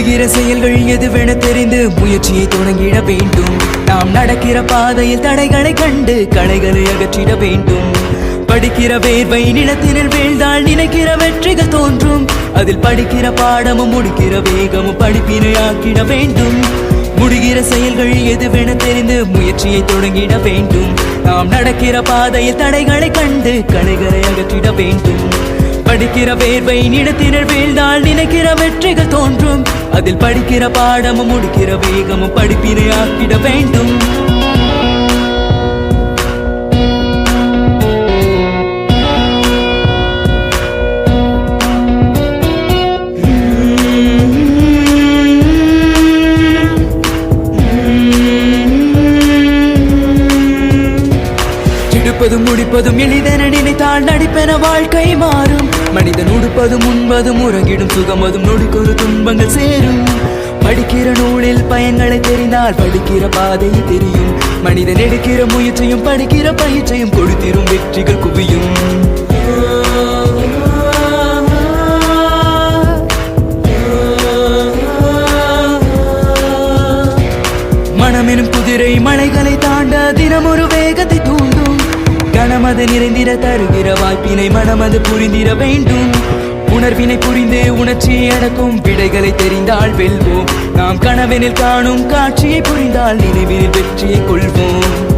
முடிகிற செயல்கள் எதுவென தெரிந்து முயற்சியை தொடங்கிட வேண்டும். நாம் நடக்கிற பாதையில் தடைகளை கண்டு களைகளை அகற்றிட வேண்டும். படிக்கிற வேர்வை நிலத்தினில் வீழ்ந்தால் நினைக்கிற வெற்றிகள் தோன்றும். அதில் படிக்கிற பாடமும் முடிக்கிற வேகமும் படிப்பினை ஆக்கிட வேண்டும். முடிகிற செயல்கள் எதுவென தெரிந்து முயற்சியை தொடங்கிட வேண்டும். நாம் நடக்கிற பாதையில் தடைகளை கண்டு களைகளை அகற்றிட வேண்டும். படிக்கிற வேர்வை நிலத்தினில் வீழ்ந்தால் நினைக்கிற வெற்றிகள் தோன்றும். அதில் படிக்கிற பாடமும் முடிக்கிற வேகமும் படிப்பினை ஆக்கிட வேண்டும். எடுப்பதும் முடிப்பதும் எளிதென நினைத்தால் நடிப்பென வாழ்க்கை மாறும். மனிதன் உடுப்பதும் உண்பதும் உறங்கிடும் சுகமதும் நொடிக்கொரு துன்பங்கள் சேரும். படிக்கிற நூலில் பயன்களை தெரிந்தால் படிக்கிற பாதை தெரியும். மனிதன் எடுக்கிற முயற்சியும் படிக்கிற பயிற்சியும் கொடுத்திரும் வெற்றிகள் குவியும். மனமெனும் குதிரை மலைகளை தாண்ட தினம் ஒரு வேகத்தை தூண்டும். கனமது நிறைந்திட தருகிற வாய்ப்பினை மனமது புரிந்திட வேண்டும். உணர்வினை புரிந்து உணர்ச்சியை அடக்கும் விடைகளை தெரிந்தால் வெல்வோம். நாம் கனவெனில் காணும் காட்சியை புரிந்தால் நினைவில் வெற்றியை கொள்வோம்.